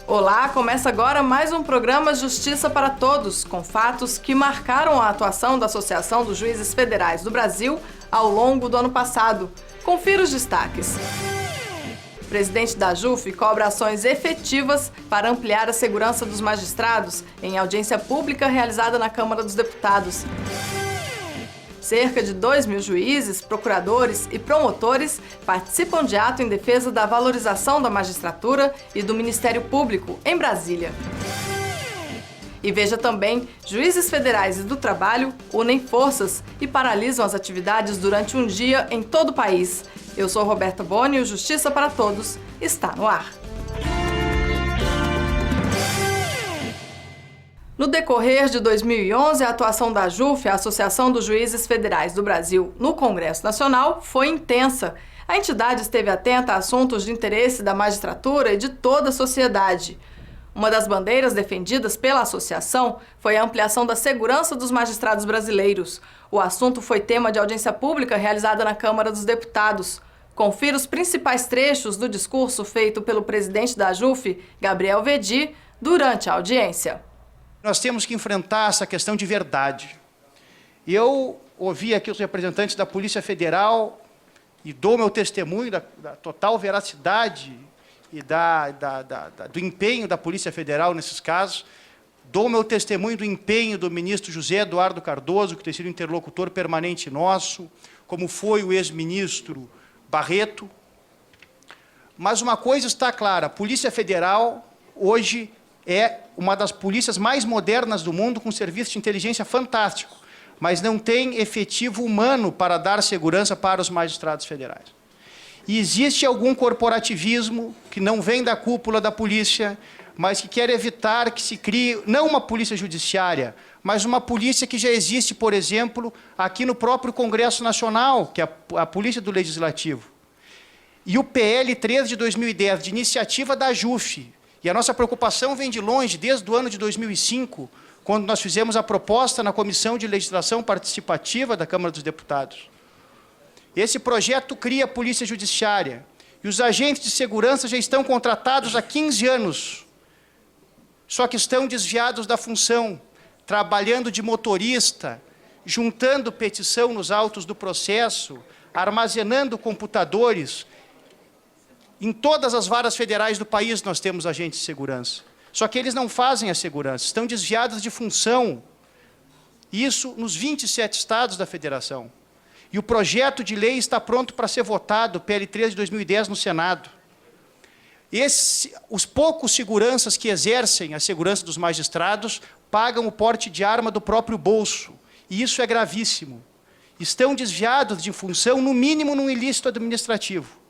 Olá, começa agora mais um programa Justiça para Todos, com fatos que marcaram a atuação da Associação dos Juízes Federais do Brasil ao longo do ano passado. Confira os destaques. O presidente da JUF cobra ações efetivas para ampliar a segurança dos magistrados em audiência pública realizada na Câmara dos Deputados. Cerca de 2.000 juízes, procuradores e promotores participam de ato em defesa da valorização da magistratura e do Ministério Público em Brasília. E veja também, juízes federais e do trabalho unem forças e paralisam as atividades durante um dia em todo o país. Eu sou Roberta Boni e o Justiça para Todos está no ar. No decorrer de 2011, a atuação da JUF, a Associação dos Juízes Federais do Brasil, no Congresso Nacional foi intensa. A entidade esteve atenta a assuntos de interesse da magistratura e de toda a sociedade. Uma das bandeiras defendidas pela associação foi a ampliação da segurança dos magistrados brasileiros. O assunto foi tema de audiência pública realizada na Câmara dos Deputados. Confira os principais trechos do discurso feito pelo presidente da JUF, Gabriel Vedi, durante a audiência. Nós temos que enfrentar essa questão de verdade. E eu ouvi aqui os representantes da Polícia Federal e dou meu testemunho da total veracidade e do empenho da Polícia Federal nesses casos. Dou meu testemunho do empenho do ministro José Eduardo Cardoso, que tem sido interlocutor permanente nosso, como foi o ex-ministro Barreto. Mas uma coisa está clara, a Polícia Federal hoje é uma das polícias mais modernas do mundo, com serviço de inteligência fantástico, mas não tem efetivo humano para dar segurança para os magistrados federais. E existe algum corporativismo que não vem da cúpula da polícia, mas que quer evitar que se crie, não uma polícia judiciária, mas uma polícia que já existe, por exemplo, aqui no próprio Congresso Nacional, que é a Polícia do Legislativo. E o PL 13 de 2010, de iniciativa da JUF, e a nossa preocupação vem de longe, desde o ano de 2005, quando nós fizemos a proposta na Comissão de Legislação Participativa da Câmara dos Deputados. Esse projeto cria a Polícia Judiciária, e os agentes de segurança já estão contratados há 15 anos, só que estão desviados da função, trabalhando de motorista, juntando petição nos autos do processo, armazenando computadores. Em todas as varas federais do país nós temos agentes de segurança. Só que eles não fazem a segurança, estão desviados de função. Isso nos 27 estados da federação. E o projeto de lei está pronto para ser votado, PL 13 de 2010, no Senado. Os poucos seguranças que exercem a segurança dos magistrados pagam o porte de arma do próprio bolso. E isso é gravíssimo. Estão desviados de função, no mínimo, num ilícito administrativo.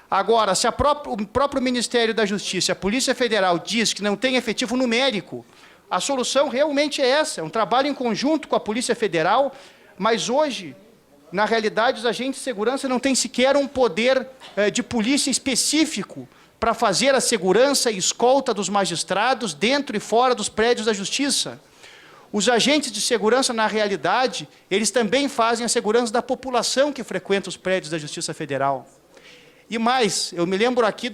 Agora, se o próprio Ministério da Justiça, a Polícia Federal, diz que não tem efetivo numérico, a solução realmente é essa, é um trabalho em conjunto com a Polícia Federal, mas hoje, na realidade, os agentes de segurança não têm sequer um poder de polícia específico para fazer a segurança e escolta dos magistrados dentro e fora dos prédios da Justiça. Os agentes de segurança, na realidade, eles também fazem a segurança da população que frequenta os prédios da Justiça Federal. E mais, eu me lembro aqui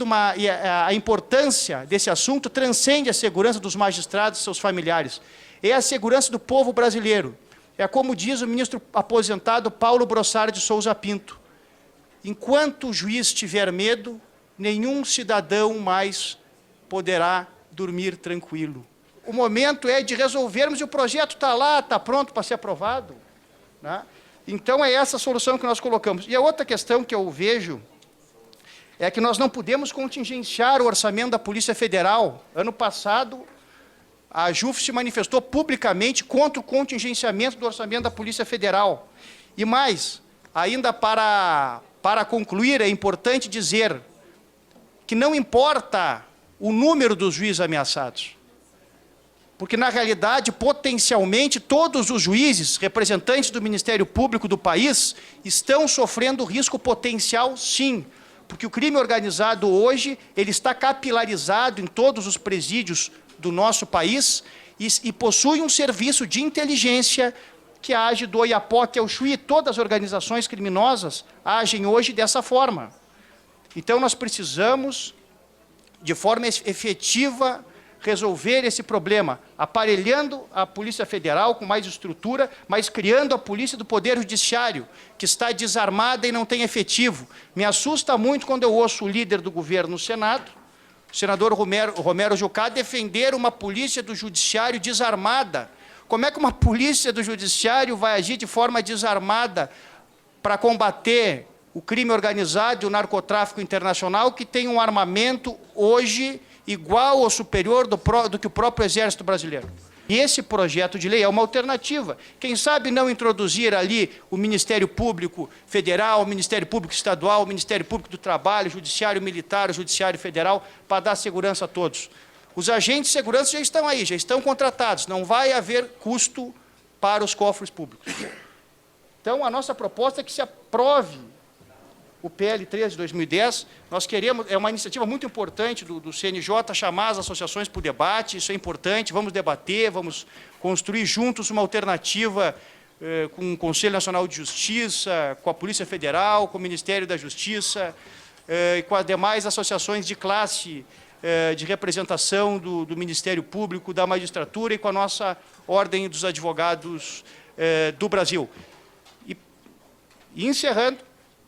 a importância desse assunto transcende a segurança dos magistrados e seus familiares. É a segurança do povo brasileiro. É como diz o ministro aposentado Paulo Brossard de Souza Pinto. Enquanto o juiz tiver medo, nenhum cidadão mais poderá dormir tranquilo. O momento é de resolvermos, e o projeto está lá, está pronto para ser aprovado, né? Então é essa a solução que nós colocamos. E a outra questão que eu vejo é que nós não podemos contingenciar o orçamento da Polícia Federal. Ano passado, a JUF se manifestou publicamente contra o contingenciamento do orçamento da Polícia Federal. E mais, ainda para concluir, é importante dizer que não importa o número dos juízes ameaçados, porque, na realidade, potencialmente, todos os juízes, representantes do Ministério Público do país, estão sofrendo risco potencial, sim, porque o crime organizado hoje, ele está capilarizado em todos os presídios do nosso país e possui um serviço de inteligência que age do Oiapoque ao Chuí. Todas as organizações criminosas agem hoje dessa forma. Então, nós precisamos de forma efetiva, resolver esse problema, aparelhando a Polícia Federal com mais estrutura, mas criando a Polícia do Poder Judiciário, que está desarmada e não tem efetivo. Me assusta muito quando eu ouço o líder do governo no Senado, o senador Romero Jucá, defender uma Polícia do Judiciário desarmada. Como é que uma Polícia do Judiciário vai agir de forma desarmada para combater o crime organizado e o narcotráfico internacional, que tem um armamento hoje igual ou superior do que o próprio Exército Brasileiro? E esse projeto de lei é uma alternativa. Quem sabe não introduzir ali o Ministério Público Federal, o Ministério Público Estadual, o Ministério Público do Trabalho, o Judiciário Militar, o Judiciário Federal, para dar segurança a todos. Os agentes de segurança já estão aí, já estão contratados, não vai haver custo para os cofres públicos. Então, a nossa proposta é que se aprove o PL 13 de 2010, nós queremos, é uma iniciativa muito importante do CNJ, chamar as associações para o debate, isso é importante, vamos debater, vamos construir juntos uma alternativa com o Conselho Nacional de Justiça, com a Polícia Federal, com o Ministério da Justiça, e com as demais associações de classe de representação do Ministério Público, da magistratura e com a nossa Ordem dos Advogados do Brasil. E encerrando,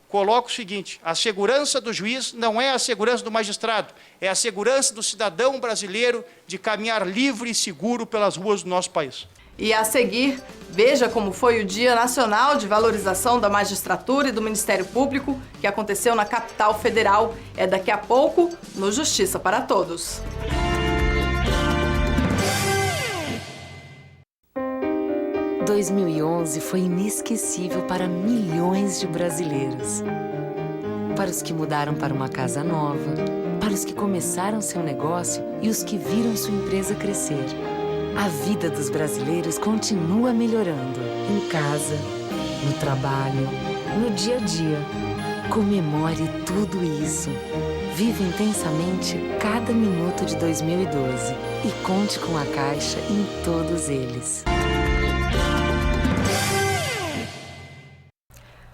coloco o seguinte: a segurança do juiz não é a segurança do magistrado, é a segurança do cidadão brasileiro de caminhar livre e seguro pelas ruas do nosso país. E a seguir, veja como foi o Dia Nacional de Valorização da Magistratura e do Ministério Público, que aconteceu na capital federal. É daqui a pouco, no Justiça para Todos. Em 2011 foi inesquecível para milhões de brasileiros. Para os que mudaram para uma casa nova, para os que começaram seu negócio e os que viram sua empresa crescer. A vida dos brasileiros continua melhorando. Em casa, no trabalho, no dia a dia. Comemore tudo isso. Viva intensamente cada minuto de 2012 e conte com a Caixa em todos eles.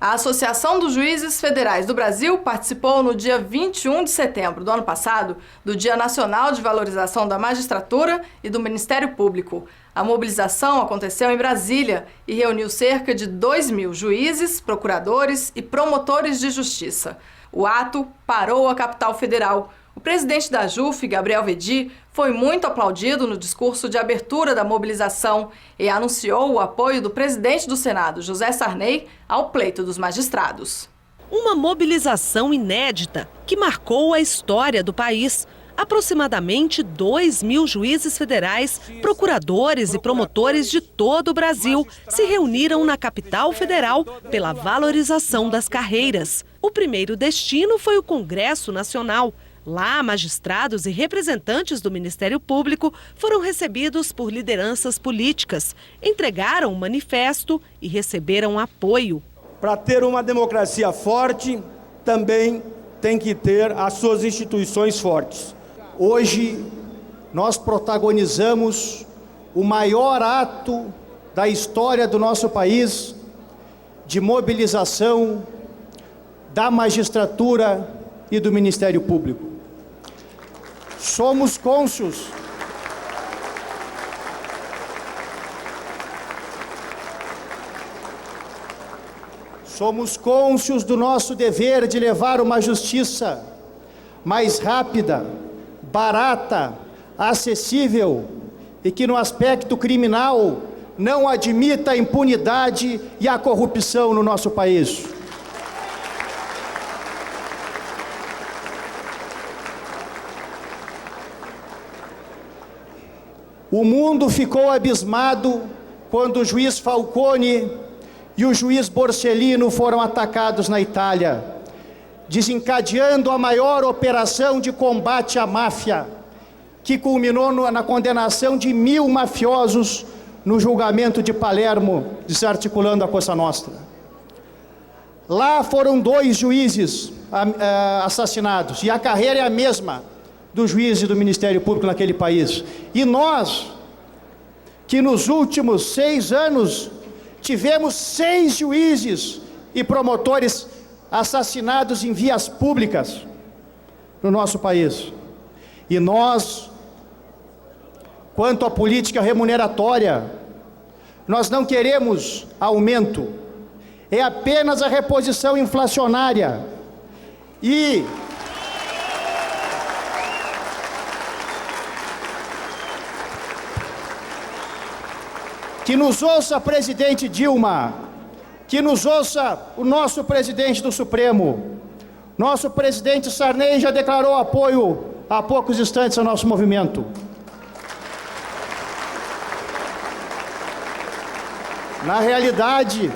A Associação dos Juízes Federais do Brasil participou no dia 21 de setembro do ano passado do Dia Nacional de Valorização da Magistratura e do Ministério Público. A mobilização aconteceu em Brasília e reuniu cerca de 2.000 juízes, procuradores e promotores de justiça. O ato parou a capital federal. O presidente da JUF, Gabriel Veddi, foi muito aplaudido no discurso de abertura da mobilização e anunciou o apoio do presidente do Senado, José Sarney, ao pleito dos magistrados. Uma mobilização inédita que marcou a história do país. Aproximadamente 2.000 juízes federais, procuradores e promotores de todo o Brasil se reuniram na capital federal pela valorização das carreiras. O primeiro destino foi o Congresso Nacional. Lá, magistrados e representantes do Ministério Público foram recebidos por lideranças políticas, entregaram um manifesto e receberam apoio. Para ter uma democracia forte, também tem que ter as suas instituições fortes. Hoje, nós protagonizamos o maior ato da história do nosso país de mobilização da magistratura e do Ministério Público. Somos cônscios do nosso dever de levar uma justiça mais rápida, barata, acessível e que no aspecto criminal não admita a impunidade e a corrupção no nosso país. O mundo ficou abismado quando o juiz Falcone e o juiz Borsellino foram atacados na Itália, desencadeando a maior operação de combate à máfia, que culminou na condenação de 1.000 mafiosos no julgamento de Palermo, desarticulando a Cosa Nostra. Lá foram 2 juízes assassinados, e a carreira é a mesma do juiz e do Ministério Público naquele país. E nós, que nos últimos 6 anos tivemos 6 juízes e promotores assassinados em vias públicas no nosso país. E nós, quanto à política remuneratória, nós não queremos aumento, é apenas a reposição inflacionária. E que nos ouça, presidente Dilma, que nos ouça o nosso presidente do Supremo. Nosso presidente Sarney já declarou apoio há poucos instantes ao nosso movimento. Na realidade,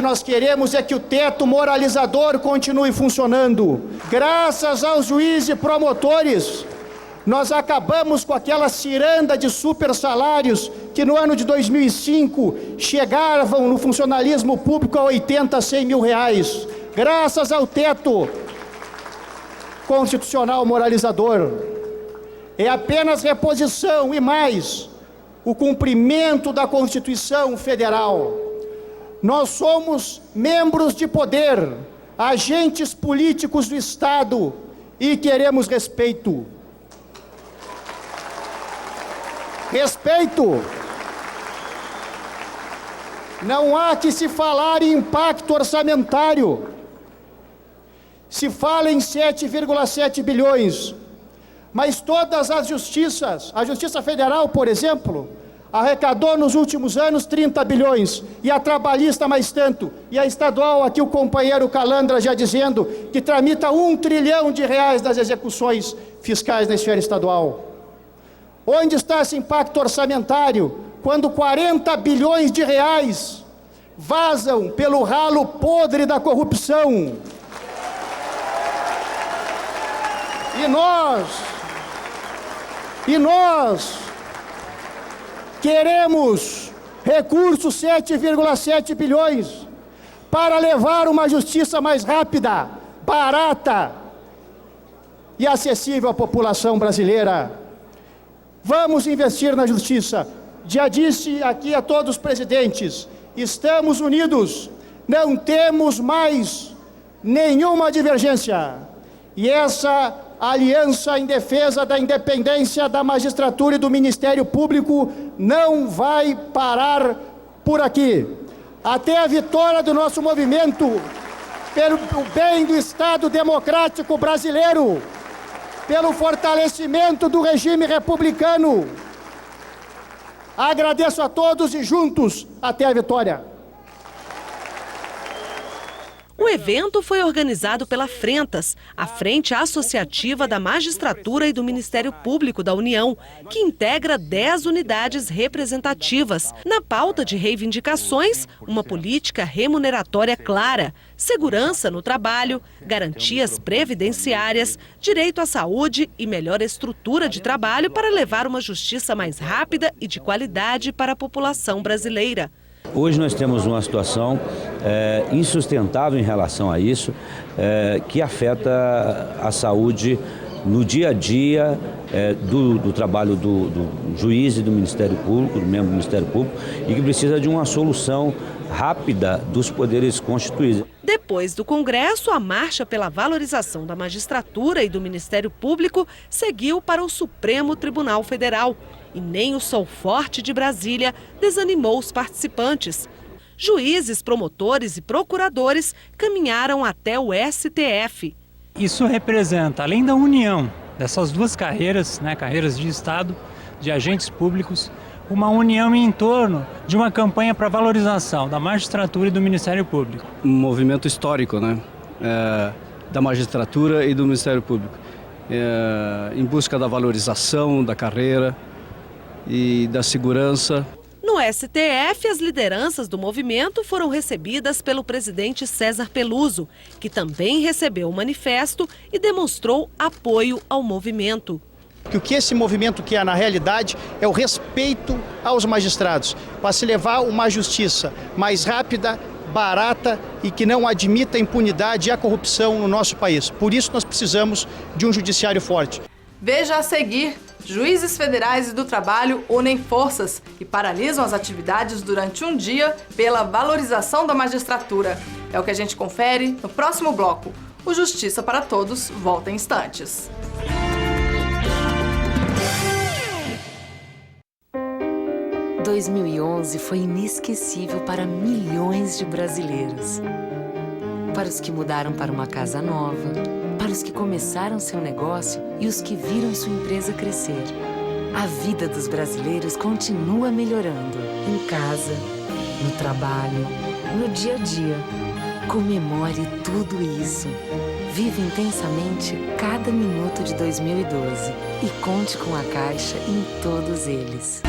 nós queremos é que o teto moralizador continue funcionando. Graças aos juízes e promotores, nós acabamos com aquela ciranda de super salários que no ano de 2005 chegavam no funcionalismo público a 80 a 100 mil reais. Graças ao teto constitucional moralizador. É apenas reposição e mais o cumprimento da Constituição Federal. Nós somos membros de poder, agentes políticos do Estado e queremos respeito. Respeito. Não há que se falar em impacto orçamentário. Se fala em 7,7 bilhões, mas todas as justiças, a Justiça Federal, por exemplo, arrecadou nos últimos anos 30 bilhões, e a trabalhista mais tanto, e a estadual, aqui o companheiro Calandra já dizendo, que tramita 1 trilhão de reais das execuções fiscais na esfera estadual. Onde está esse impacto orçamentário, quando 40 bilhões de reais vazam pelo ralo podre da corrupção? E nós queremos recursos 7,7 bilhões para levar uma justiça mais rápida, barata e acessível à população brasileira. Vamos investir na justiça. Já disse aqui a todos os presidentes, estamos unidos, não temos mais nenhuma divergência. E essa aliança em defesa da independência da magistratura e do Ministério Público não vai parar por aqui. Até a vitória do nosso movimento, pelo bem do Estado democrático brasileiro, pelo fortalecimento do regime republicano. Agradeço a todos e juntos até a vitória. O evento foi organizado pela Frentas, a Frente Associativa da Magistratura e do Ministério Público da União, que integra 10 unidades representativas. Na pauta de reivindicações, uma política remuneratória clara, segurança no trabalho, garantias previdenciárias, direito à saúde e melhor estrutura de trabalho para levar uma justiça mais rápida e de qualidade para a população brasileira. Hoje nós temos uma situação insustentável em relação a isso, que afeta a saúde no dia a dia do trabalho do juiz e do Ministério Público, do membro do Ministério Público, e que precisa de uma solução rápida dos poderes constituídos. Depois do Congresso, a marcha pela valorização da magistratura e do Ministério Público seguiu para o Supremo Tribunal Federal. E nem o sol forte de Brasília desanimou os participantes. Juízes, promotores e procuradores caminharam até o STF. Isso representa, além da união dessas duas carreiras, carreiras de Estado, de agentes públicos, uma união em torno de uma campanha para valorização da magistratura e do Ministério Público. Um movimento histórico, da magistratura e do Ministério Público, em busca da valorização da carreira e da segurança. No STF, as lideranças do movimento foram recebidas pelo presidente César Peluso, que também recebeu o manifesto e demonstrou apoio ao movimento. Que o que esse movimento quer, na realidade, é o respeito aos magistrados, para se levar uma justiça mais rápida, barata e que não admita a impunidade e a corrupção no nosso país. Por isso nós precisamos de um judiciário forte. Veja a seguir: juízes federais e do trabalho unem forças e paralisam as atividades durante um dia pela valorização da magistratura. É o que a gente confere no próximo bloco. O Justiça para Todos volta em instantes. Em 2011 foi inesquecível para milhões de brasileiros. Para os que mudaram para uma casa nova, para os que começaram seu negócio e os que viram sua empresa crescer. A vida dos brasileiros continua melhorando. Em casa, no trabalho, no dia a dia. Comemore tudo isso. Vive intensamente cada minuto de 2012 e conte com a Caixa em todos eles.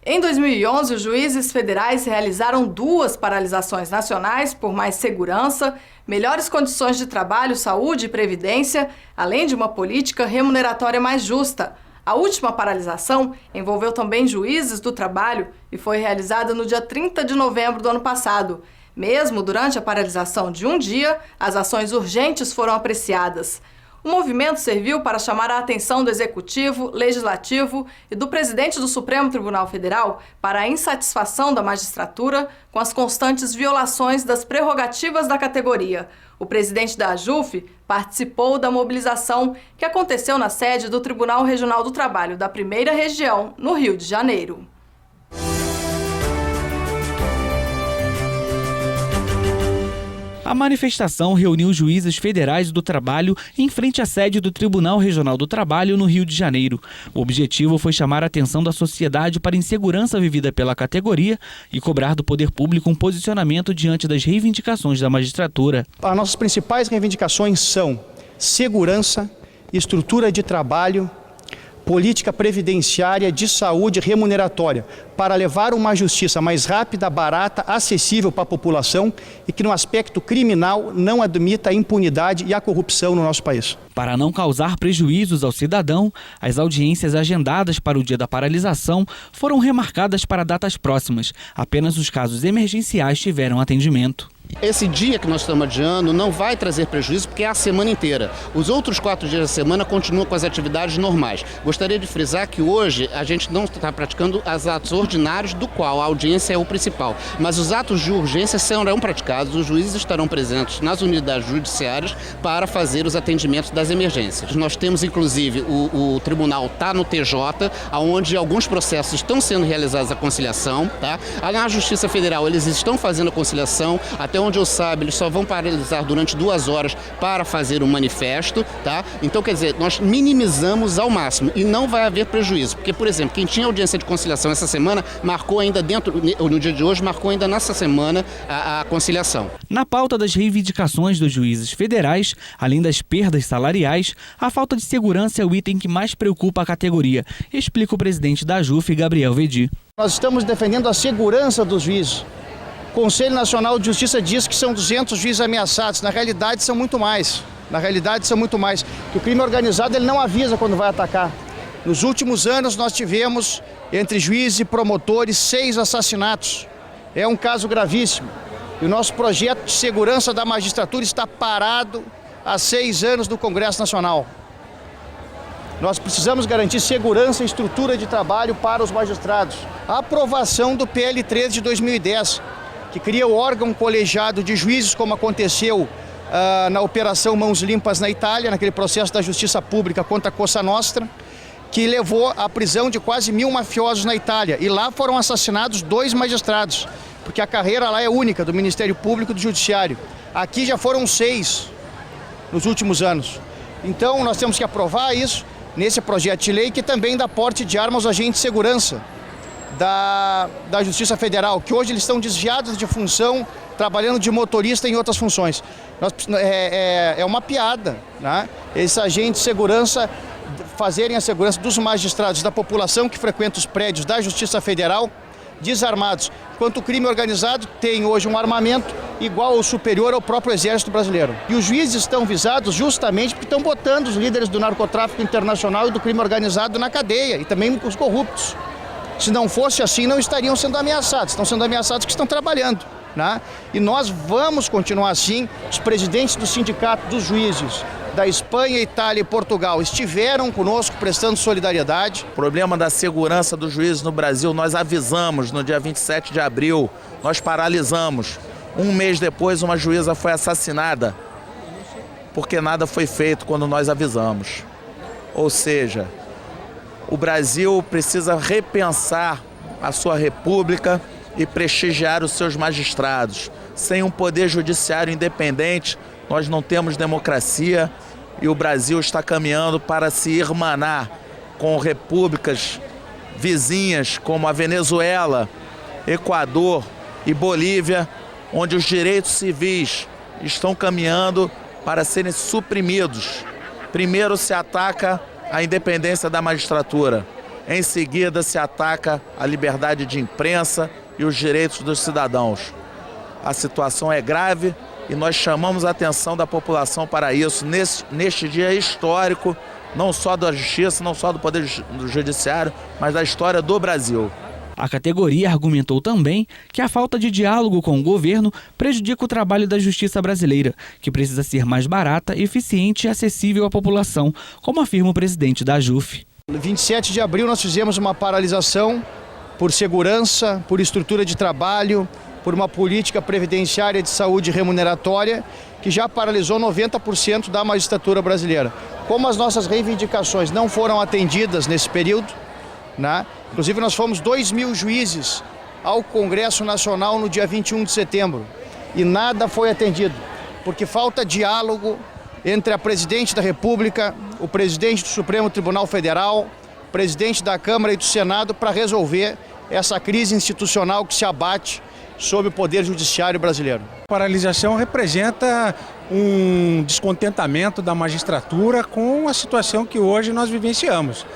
Em 2011, os juízes federais realizaram 2 paralisações nacionais por mais segurança, melhores condições de trabalho, saúde e previdência, além de uma política remuneratória mais justa. A última paralisação envolveu também juízes do trabalho e foi realizada no dia 30 de novembro do ano passado. Mesmo durante a paralisação de um dia, as ações urgentes foram apreciadas. O movimento serviu para chamar a atenção do Executivo, Legislativo e do presidente do Supremo Tribunal Federal para a insatisfação da magistratura com as constantes violações das prerrogativas da categoria. O presidente da AJUF participou da mobilização que aconteceu na sede do Tribunal Regional do Trabalho da 1ª Região, no Rio de Janeiro. A manifestação reuniu juízes federais do trabalho em frente à sede do Tribunal Regional do Trabalho, no Rio de Janeiro. O objetivo foi chamar a atenção da sociedade para a insegurança vivida pela categoria e cobrar do poder público um posicionamento diante das reivindicações da magistratura. As nossas principais reivindicações são segurança, estrutura de trabalho, política previdenciária, de saúde remuneratória, para levar uma justiça mais rápida, barata, acessível para a população e que no aspecto criminal não admita a impunidade e a corrupção no nosso país. Para não causar prejuízos ao cidadão, as audiências agendadas para o dia da paralisação foram remarcadas para datas próximas. Apenas os casos emergenciais tiveram atendimento. Esse dia que nós estamos adiando não vai trazer prejuízo porque é a semana inteira. Os outros 4 dias da semana continuam com as atividades normais. Gostaria de frisar que hoje a gente não está praticando os atos ordinários, do qual a audiência é o principal. Mas os atos de urgência serão praticados, os juízes estarão presentes nas unidades judiciárias para fazer os atendimentos das emergências. Nós temos, inclusive, o tribunal está no TJ, onde alguns processos estão sendo realizados a conciliação. Tá? Na Justiça Federal eles estão fazendo a conciliação, até onde eu saiba, eles só vão paralisar durante 2 horas para fazer o manifesto, tá? Então, quer dizer, nós minimizamos ao máximo e não vai haver prejuízo. Porque, por exemplo, quem tinha audiência de conciliação essa semana, marcou ainda no dia de hoje, marcou ainda nessa semana a conciliação. Na pauta das reivindicações dos juízes federais, além das perdas salariais, a falta de segurança é o item que mais preocupa a categoria, explica o presidente da AJUF, Gabriel Vedi. Nós estamos defendendo a segurança dos juízes. O Conselho Nacional de Justiça diz que são 200 juízes ameaçados. Na realidade, são muito mais. Que o crime organizado ele não avisa quando vai atacar. Nos últimos anos, nós tivemos, entre juízes e promotores, 6 assassinatos. É um caso gravíssimo. E o nosso projeto de segurança da magistratura está parado há 6 anos no Congresso Nacional. Nós precisamos garantir segurança e estrutura de trabalho para os magistrados. A aprovação do PL 13 de 2010, que cria o órgão colegiado de juízes, como aconteceu na Operação Mãos Limpas na Itália, naquele processo da justiça pública contra a Cosa Nostra, que levou à prisão de quase 1000 mafiosos na Itália. E lá foram assassinados 2 magistrados, porque a carreira lá é única, do Ministério Público e do Judiciário. Aqui já foram 6 nos últimos anos. Então nós temos que aprovar isso nesse projeto de lei, que também dá porte de arma aos agentes de segurança da Justiça Federal, que hoje eles estão desviados de função, trabalhando de motorista em outras funções. É uma piada, né? Esses agentes de segurança fazerem a segurança dos magistrados, da população que frequenta os prédios da Justiça Federal, desarmados, enquanto o crime organizado tem hoje um armamento igual ou superior ao próprio Exército Brasileiro. E os juízes estão visados justamente porque estão botando os líderes do narcotráfico internacional e do crime organizado na cadeia, e também os corruptos. Se não fosse assim, não estariam sendo ameaçados. Estão sendo ameaçados que estão trabalhando, né? E nós vamos continuar assim. Os presidentes do sindicato dos juízes da Espanha, Itália e Portugal estiveram conosco prestando solidariedade. O problema da segurança dos juízes no Brasil, nós avisamos no dia 27 de abril, nós paralisamos. Um mês depois, uma juíza foi assassinada porque nada foi feito quando nós avisamos. Ou seja, o Brasil precisa repensar a sua república e prestigiar os seus magistrados. Sem um poder judiciário independente, nós não temos democracia e o Brasil está caminhando para se irmanar com repúblicas vizinhas como a Venezuela, Equador e Bolívia, onde os direitos civis estão caminhando para serem suprimidos. Primeiro se ataca a independência da magistratura, em seguida se ataca a liberdade de imprensa e os direitos dos cidadãos. A situação é grave e nós chamamos a atenção da população para isso neste dia histórico, não só da justiça, não só do Poder Judiciário, mas da história do Brasil. A categoria argumentou também que a falta de diálogo com o governo prejudica o trabalho da justiça brasileira, que precisa ser mais barata, eficiente e acessível à população, como afirma o presidente da AJUF. No 27 de abril nós fizemos uma paralisação por segurança, por estrutura de trabalho, por uma política previdenciária de saúde remuneratória que já paralisou 90% da magistratura brasileira. Como as nossas reivindicações não foram atendidas nesse período, inclusive nós fomos 2.000 juízes ao Congresso Nacional no dia 21 de setembro e nada foi atendido, porque falta diálogo entre a presidente da República, o presidente do Supremo Tribunal Federal, o presidente da Câmara e do Senado para resolver essa crise institucional que se abate sobre o Poder Judiciário brasileiro. A paralisação representa um descontentamento da magistratura com a situação que hoje nós vivenciamos.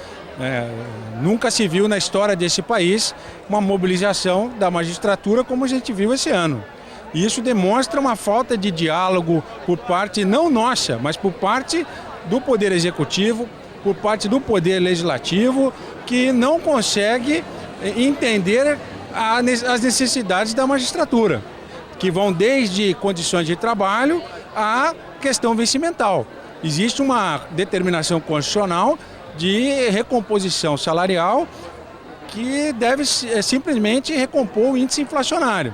Nunca se viu na história desse país uma mobilização da magistratura como a gente viu esse ano. E isso demonstra uma falta de diálogo por parte, não nossa, mas por parte do Poder Executivo, por parte do Poder Legislativo, que não consegue entender as necessidades da magistratura, que vão desde condições de trabalho à questão vencimental. Existe uma determinação constitucional de recomposição salarial que deve simplesmente recompor o índice inflacionário.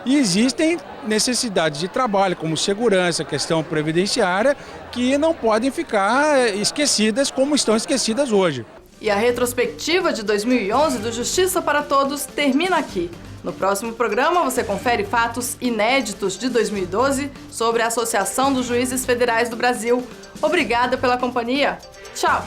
E existem necessidades de trabalho, como segurança, questão previdenciária, que não podem ficar esquecidas como estão esquecidas hoje. E a retrospectiva de 2011 do Justiça para Todos termina aqui. No próximo programa você confere fatos inéditos de 2012 sobre a Associação dos Juízes Federais do Brasil. Obrigada pela companhia. Tchau!